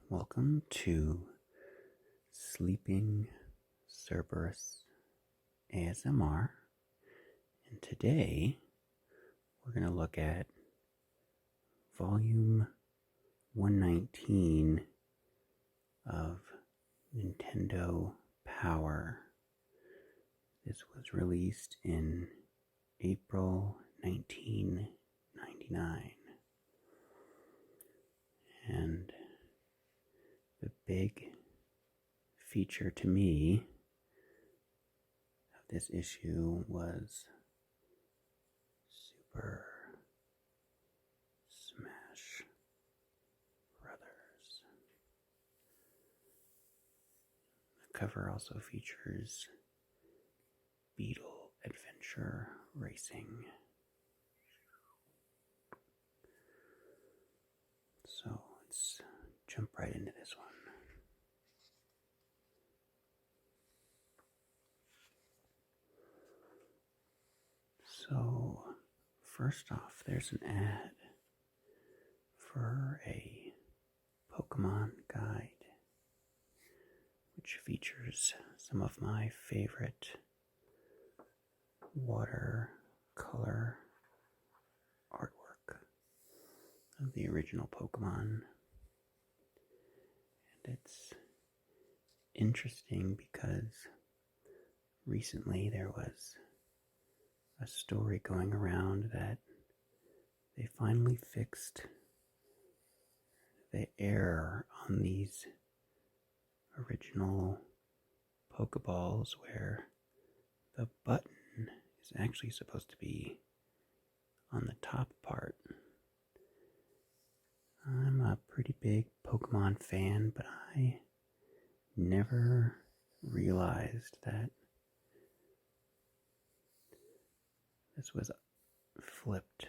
Welcome to Sleeping Cerberus ASMR, and today we're going to look at Volume 119 of Nintendo Power. This was released in April 1999, and the big feature to me of this issue was Super Smash Brothers. The cover also features Beetle Adventure Racing. So let's jump right into this one. So, first off, there's an ad for a Pokemon guide, which features some of my favorite watercolor artwork of the original Pokemon. And it's interesting because recently there was a story going around that they finally fixed the error on these original Pokeballs where the button is actually supposed to be on the top part. I'm a pretty big Pokemon fan, but I never realized that this was flipped.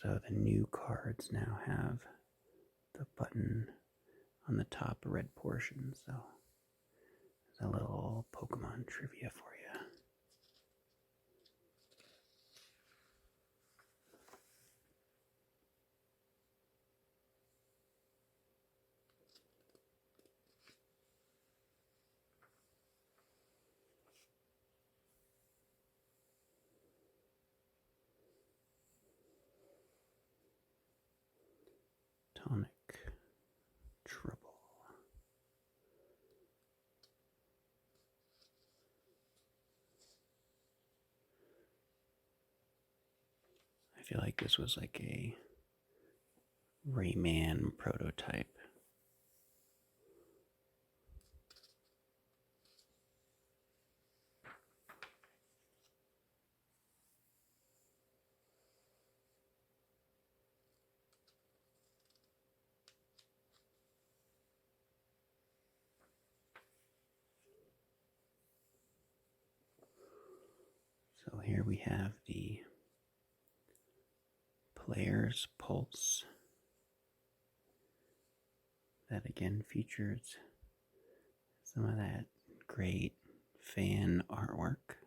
So the new cards now have the button on the top red portion. So there's a little Pokemon trivia for you. Tonic Trouble. I feel like this was like a Rayman prototype. So here we have the Player's Pulse. That again features some of that great fan artwork.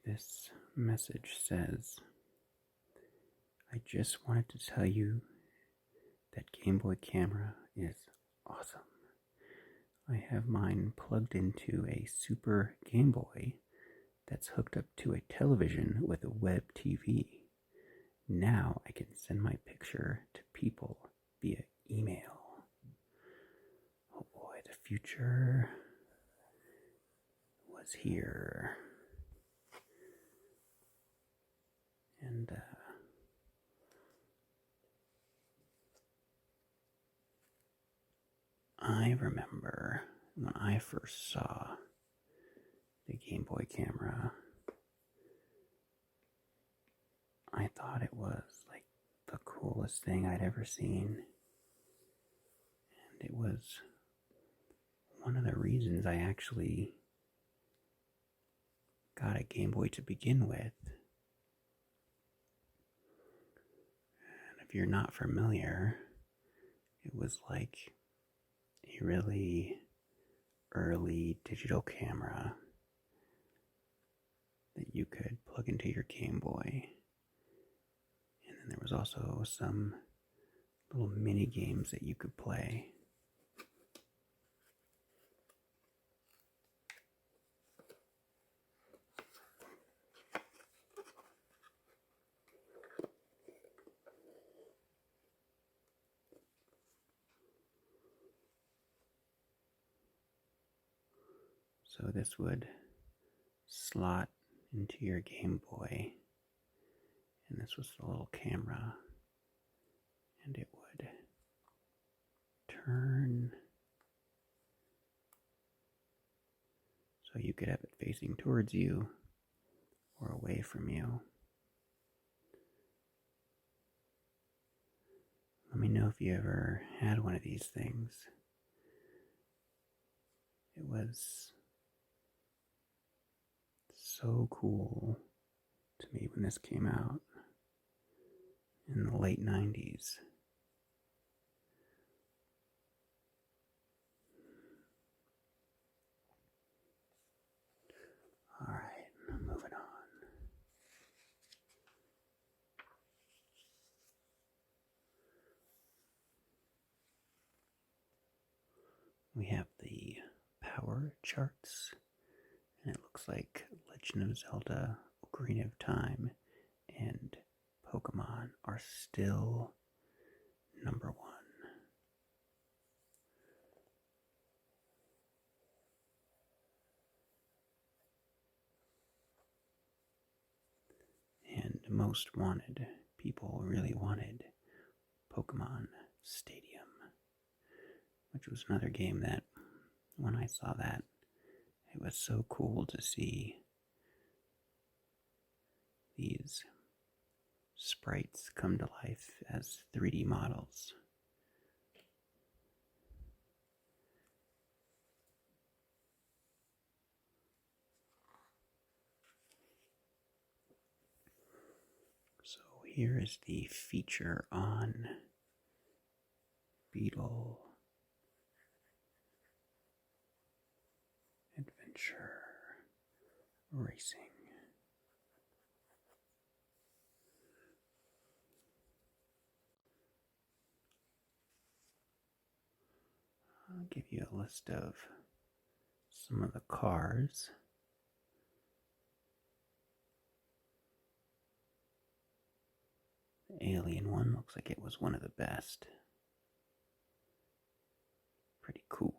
This message says, I just wanted to tell you that Game Boy camera is awesome. I have mine plugged into a Super Game Boy that's hooked up to a television with a web TV. Now I can send my picture to people via email. Oh boy, the future was here. And I remember when I first saw the Game Boy camera, I thought it was like the coolest thing I'd ever seen. And it was one of the reasons I actually got a Game Boy to begin with. And if you're not familiar, it was like a really early digital camera that you could plug into your Game Boy. And then there was also some little mini games that you could play. So this would slot into your Game Boy, and this was the little camera, and it would turn so you could have it facing towards you or away from you. Let me know if you ever had one of these things. It was so cool to me when this came out in the late 90s. Alright, moving on. We have the power charts, and it looks like Legend of Zelda, Ocarina of Time, and Pokemon are still number one. And most wanted, people really wanted Pokemon Stadium, which was another game that, when I saw that, it was so cool to see these sprites come to life as 3D models. So here is the feature on Beetle Adventure Racing. I'll give you a list of some of the cars. The alien one looks like it was one of the best. Pretty cool.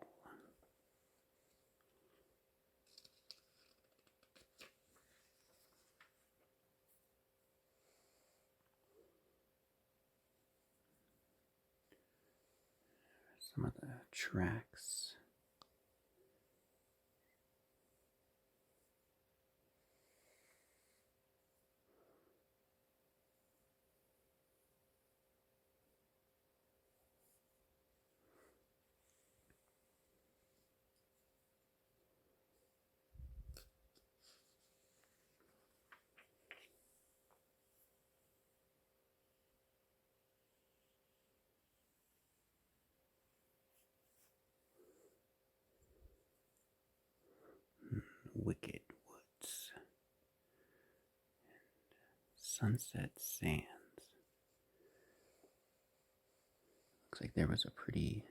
Some of the tracks. Wicked Woods, and Sunset Sands. Looks like there was a pretty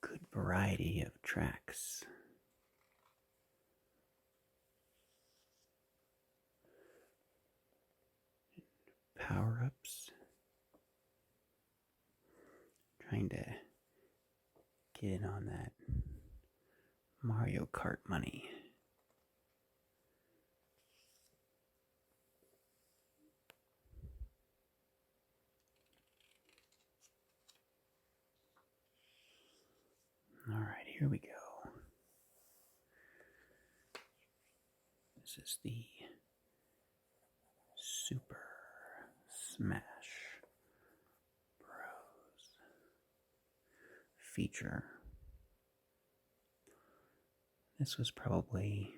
good variety of tracks. Power-ups. Trying to get in on that Mario Kart money. Alright, here we go. This is the Super Smash Bros. Feature. This was probably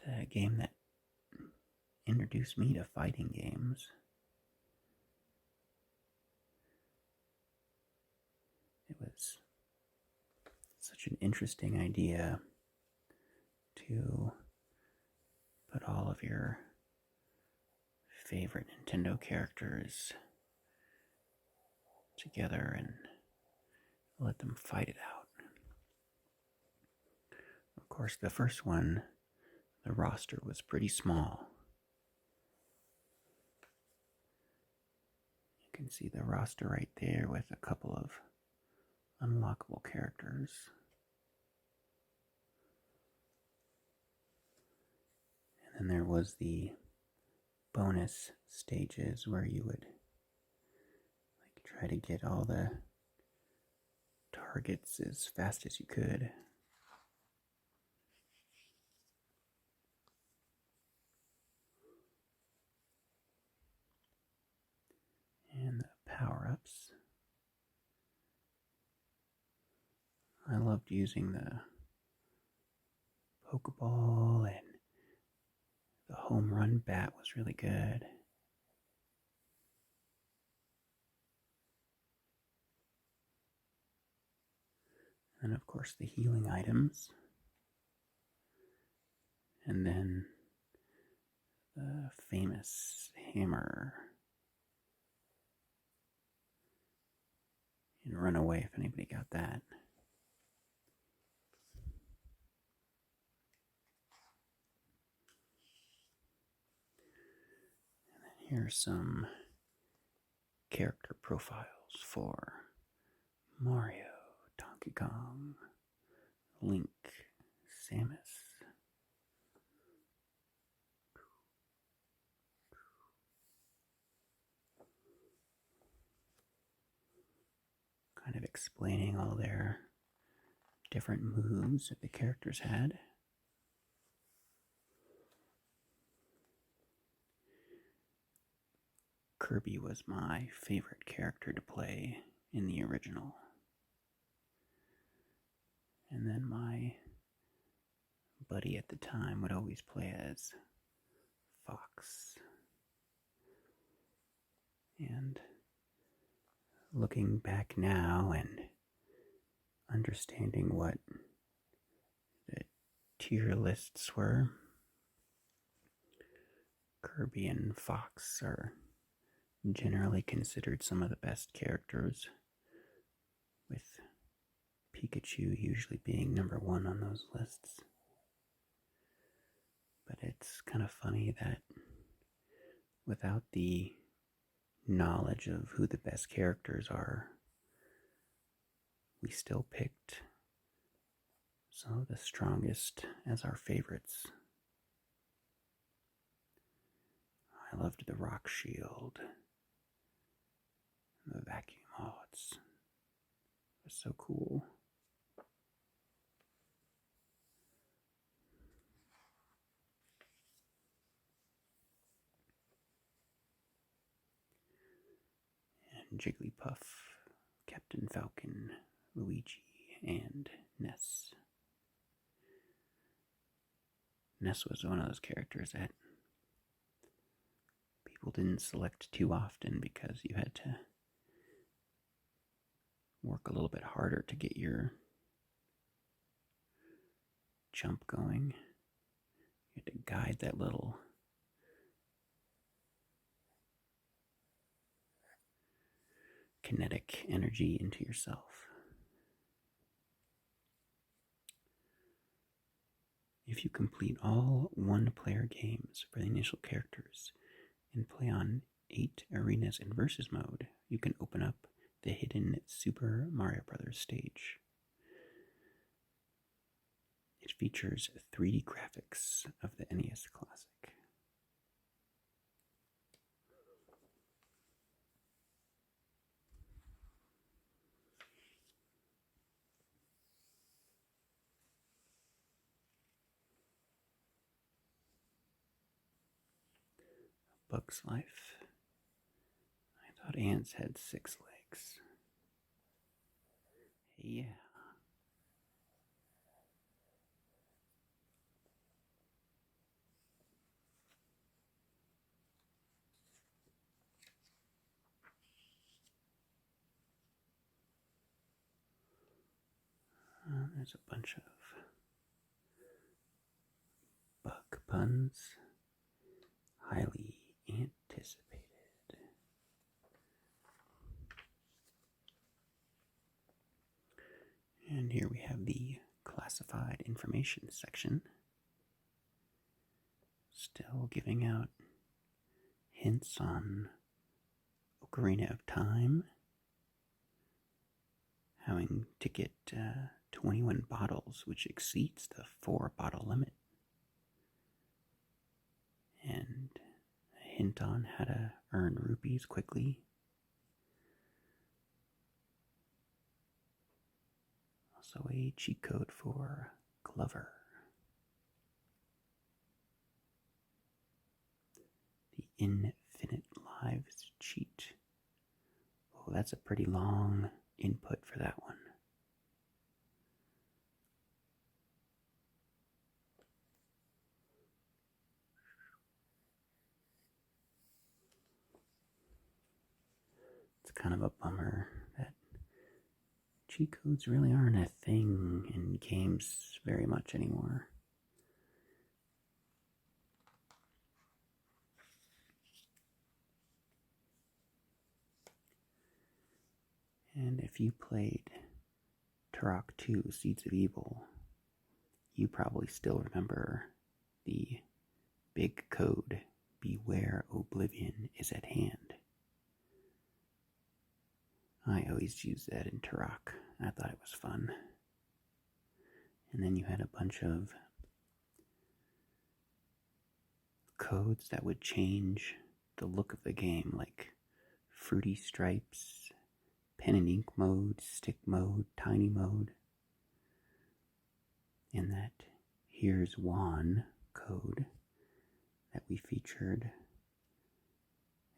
the game that introduced me to fighting games. It was such an interesting idea to put all of your favorite Nintendo characters together and let them fight it out. Of course, the first one, the roster was pretty small. You can see the roster right there with a couple of unlockable characters. And then there was the bonus stages where you would try to get all the targets as fast as you could. And the power-ups. I loved using the Pokéball, and the home run bat was really good. And of course the healing items. And then the famous hammer. And run away if anybody got that. And then here's some character profiles for Mario, Donkey Kong, Link, Samus. Kind of explaining all their different moves that the characters had. Kirby was my favorite character to play in the original. And then my buddy at the time would always play as Fox. And looking back now and understanding what the tier lists were, Kirby and Fox are generally considered some of the best characters, with Pikachu usually being number one on those lists. But it's kind of funny that without the knowledge of who the best characters are, we still picked some of the strongest as our favorites. I loved the rock shield, the vacuum. Oh, it was so cool. And Jigglypuff, Captain Falcon, Luigi, and Ness. Ness was one of those characters that people didn't select too often because you had to work a little bit harder to get your jump going. You had to guide that little kinetic energy into yourself. If you complete all one-player games for the initial characters and play on 8 arenas in versus mode, you can open up the hidden Super Mario Bros. Stage. It features 3D graphics of the NES Classic. Bug's Life. I thought ants had 6 legs. Yeah. There's a bunch of bug puns, highly anticipated. And here we have the classified information section, still giving out hints on Ocarina of Time, having to get 21 bottles, which exceeds the 4-bottle limit, and a hint on how to earn rupees quickly. Also a cheat code for Glover. The Infinite Lives cheat. Oh, that's a pretty long input for that one. It's kind of a bummer that cheat codes really aren't a thing in games very much anymore. And if you played Turok 2 Seeds of Evil, you probably still remember the big code, "Beware Oblivion is at hand." I always used that in Turok. I thought it was fun. And then you had a bunch of codes that would change the look of the game, like fruity stripes, pen and ink mode, stick mode, tiny mode. And that "Here's Juan" code that we featured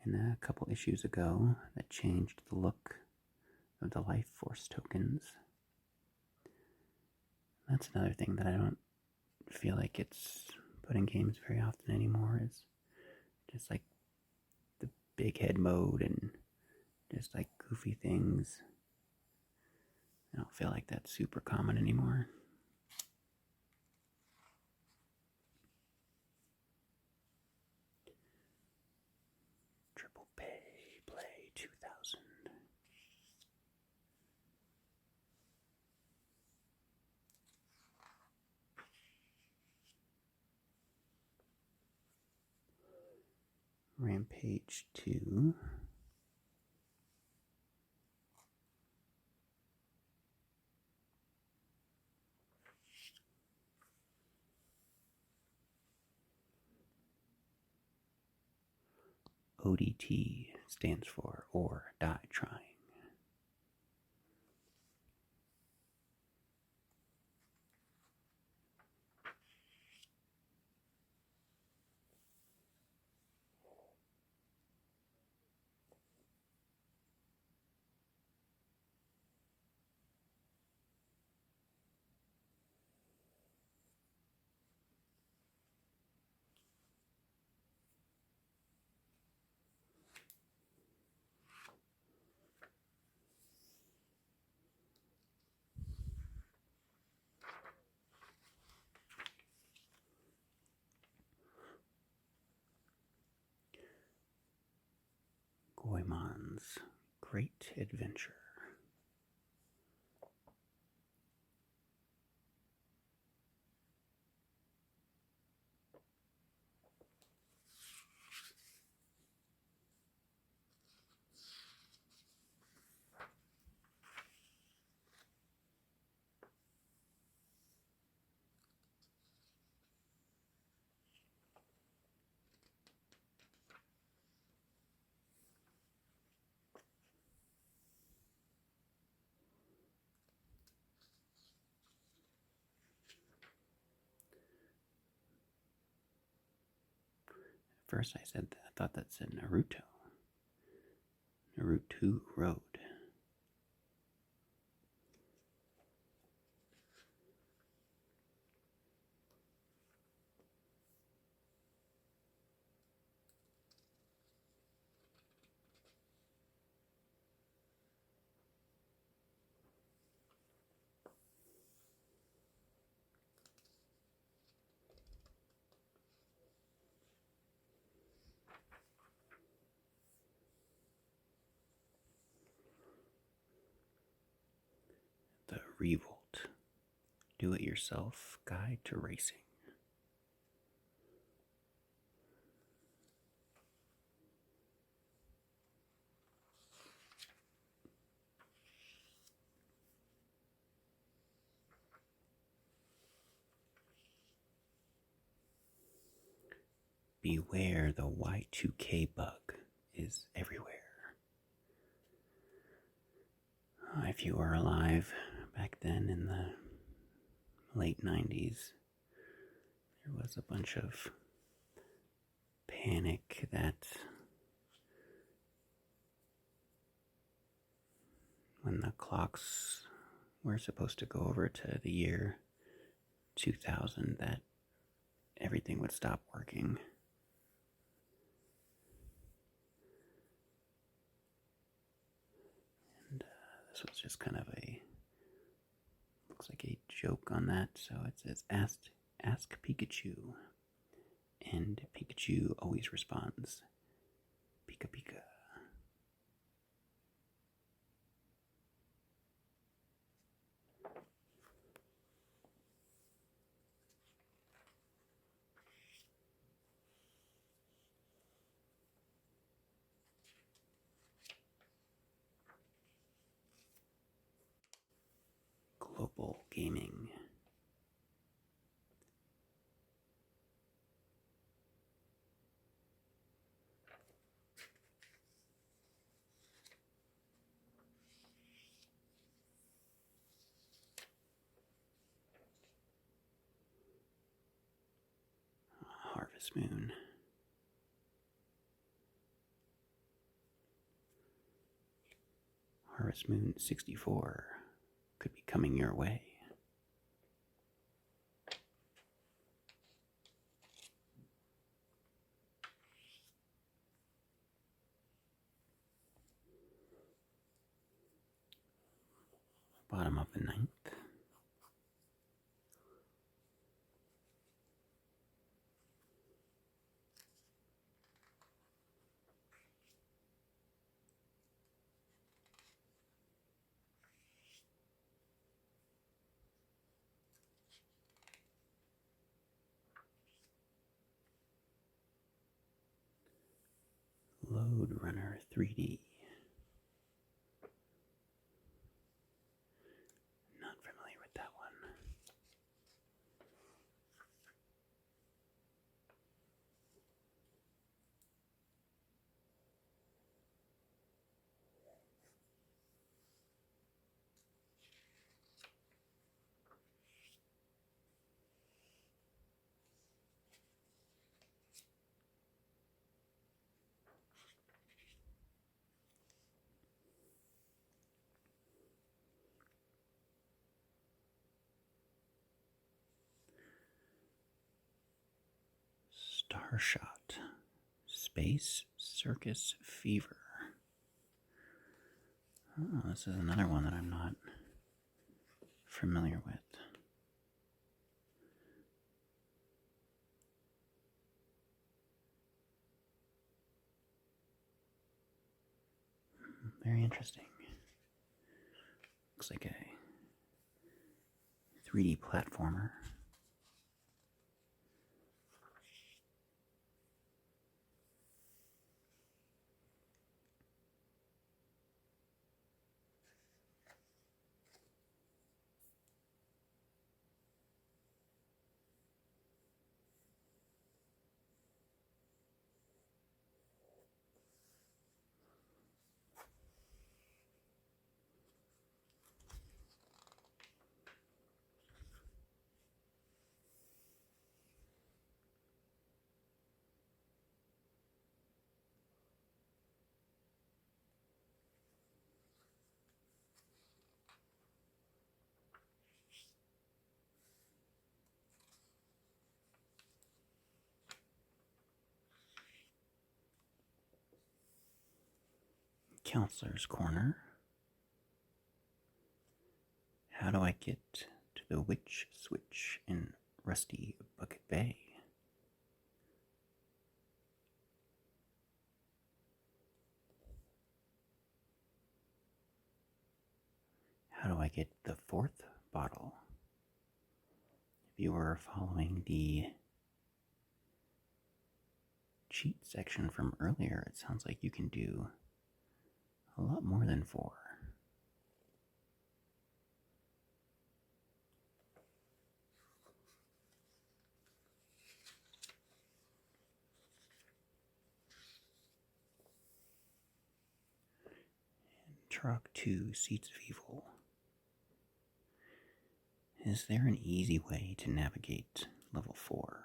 in a couple issues ago that changed the look of the life force tokens. That's another thing that I don't feel like it's put in games very often anymore, is just like the big head mode and just like goofy things. I don't feel like that's super common anymore. Triple Pay Play 2000. Rampage 2. O.D.T stands for Or Die Trying. Goemon's Great Adventure. First I thought that said Naruto. Naruto Road. Revolt, do-it-yourself guide to racing. Beware, the Y2K bug is everywhere. If you were alive back then in the late 90s, there was a bunch of panic that when the clocks were supposed to go over to the year 2000, that everything would stop working. And this was just kind of looks like a joke on that. So it says, ask Pikachu. And Pikachu always responds, Pika Pika. Global gaming. Harvest Moon. Harvest Moon 64 could be coming your way. Bottom of the 9th. Lode Runner 3D. Not familiar with that one. Starshot Space Circus Fever. Oh, this is another one that I'm not familiar with. Very interesting. Looks like a 3D platformer. Counselor's Corner. How do I get to the Witch Switch in Rusty Bucket Bay? How do I get the 4th are following the cheat section from earlier, it sounds like you can do a lot more than 4. Truck 2 Seats of Evil. Is there an easy way to navigate level 4?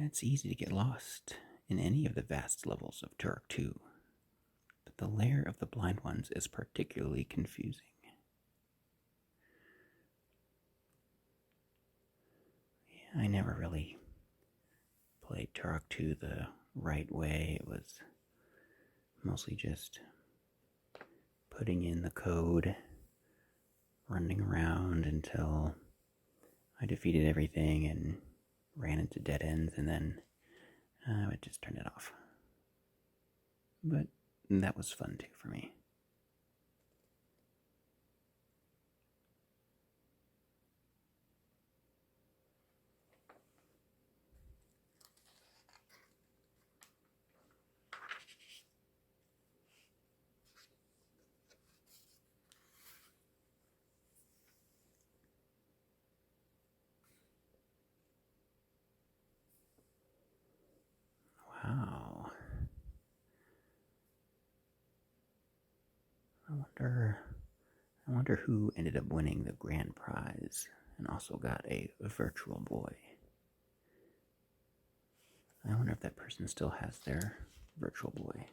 It's easy to get lost in any of the vast levels of Turok 2, but the lair of the blind ones is particularly confusing. Yeah, I never really played Turok 2 the right way. It was mostly just putting in the code, running around until I defeated everything and ran into dead ends, and then I would just turn it off. But that was fun too for me. Wow. I wonder who ended up winning the grand prize and also got a virtual boy. I wonder if that person still has their virtual boy.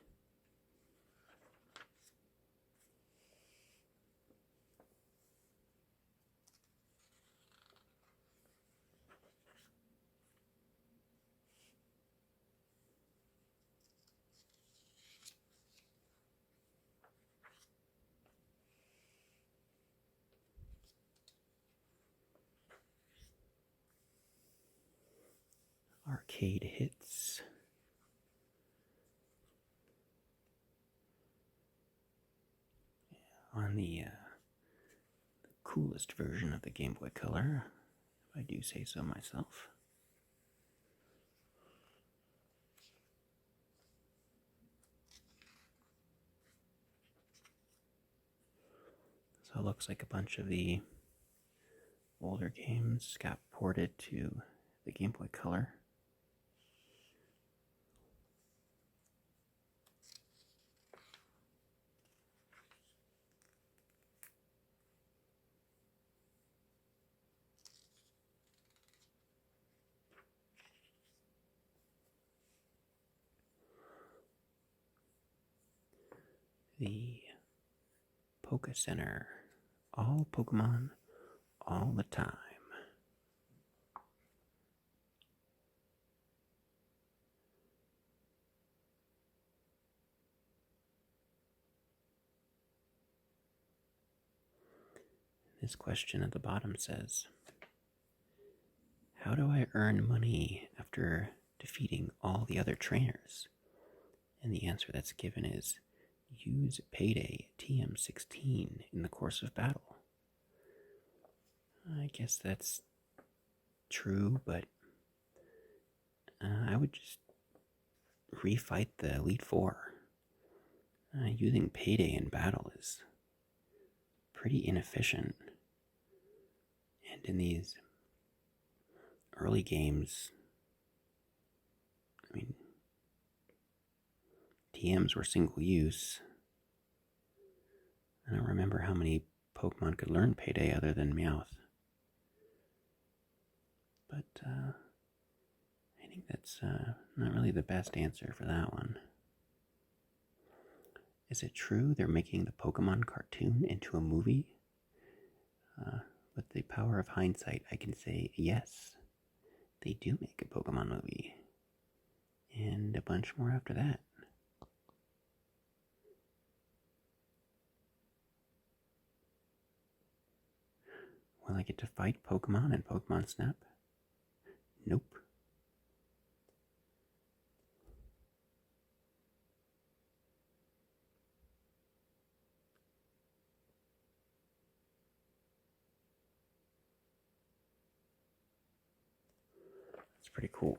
Arcade hits. On the coolest version of the Game Boy Color, if I do say so myself. So it looks like a bunch of the older games got ported to the Game Boy Color. The PokéCenter. All Pokemon, all the time. This question at the bottom says, how do I earn money after defeating all the other trainers? And the answer that's given is, use Payday TM16 in the course of battle. I guess that's true, but I would just refight the Elite Four. Using Payday in battle is pretty inefficient. And in these early games, I mean, TMs were single use. I don't remember how many Pokemon could learn Payday other than Meowth. But I think that's not really the best answer for that one. Is it true they're making the Pokemon cartoon into a movie? With the power of hindsight, I can say yes, they do make a Pokemon movie. And a bunch more after that. Will I get to fight Pokemon in Pokemon Snap? Nope. pretty cool.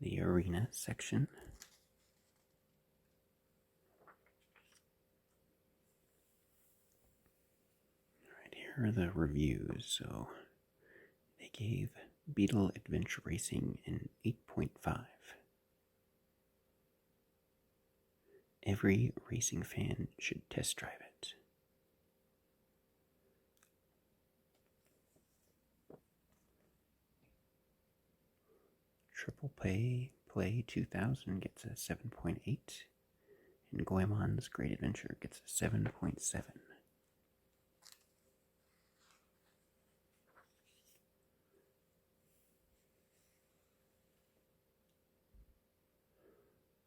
The arena section. Alright, here are the reviews. So they gave Beetle Adventure Racing an 8.5. Every racing fan should test drive it. Triple Play 2000 gets a 7.8, and Goemon's Great Adventure gets a 7.7.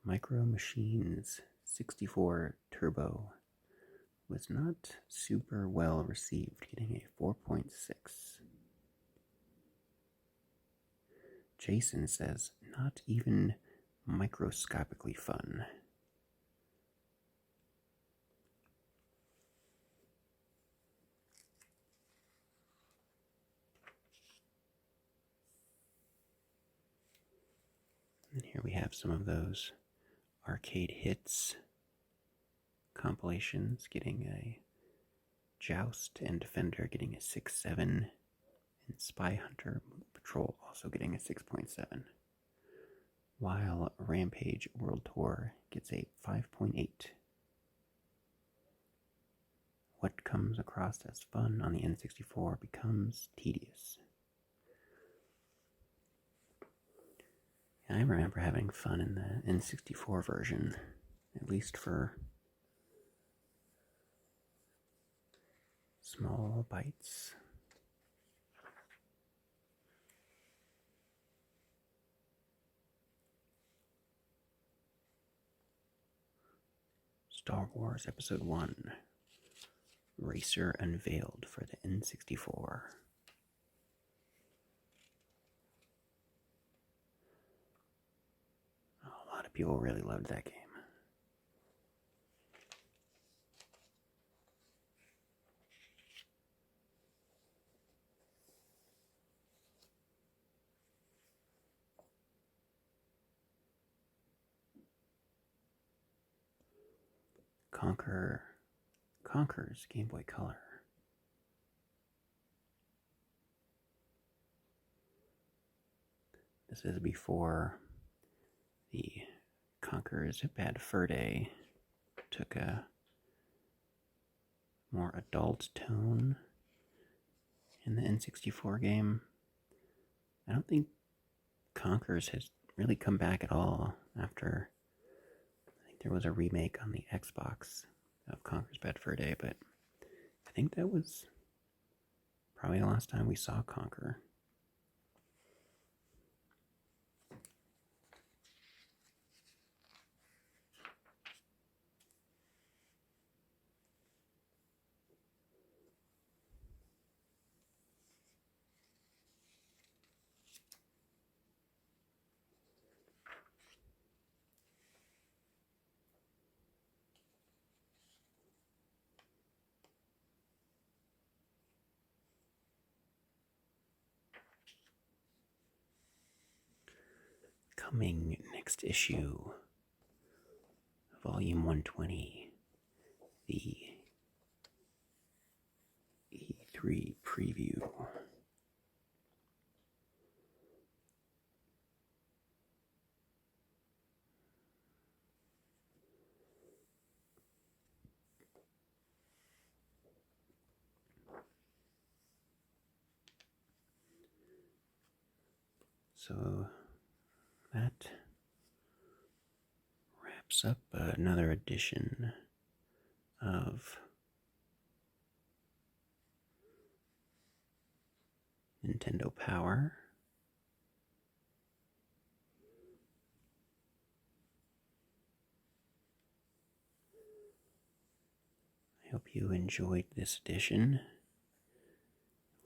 Micro Machines 64 Turbo was not super well received, getting a 4.6. Jason says, not even microscopically fun. And here we have some of those arcade hits compilations, getting a Joust and Defender getting a 6.7, and Spy Hunter Patrol also getting a 6.7, while Rampage World Tour gets a 5.8. What comes across as fun on the N64 becomes tedious. I remember having fun in the N64 version, at least for small bites. Star Wars Episode 1, Racer unveiled for the N64. A lot of people really loved that game. Conker's Game Boy Color. This is before the Conker's Bad Fur Day took a more adult tone in the N64 game. I don't think Conker's has really come back at all after, I think there was a remake on the Xbox of Conker's Bad Fur Day, but I think that was probably the last time we saw Conker. Coming next issue, Volume 120, the E3 preview. So that wraps up another edition of Nintendo Power. I hope you enjoyed this edition.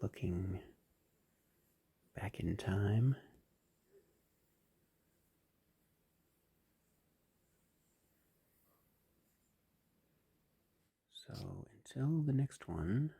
Looking back in time So until the next one,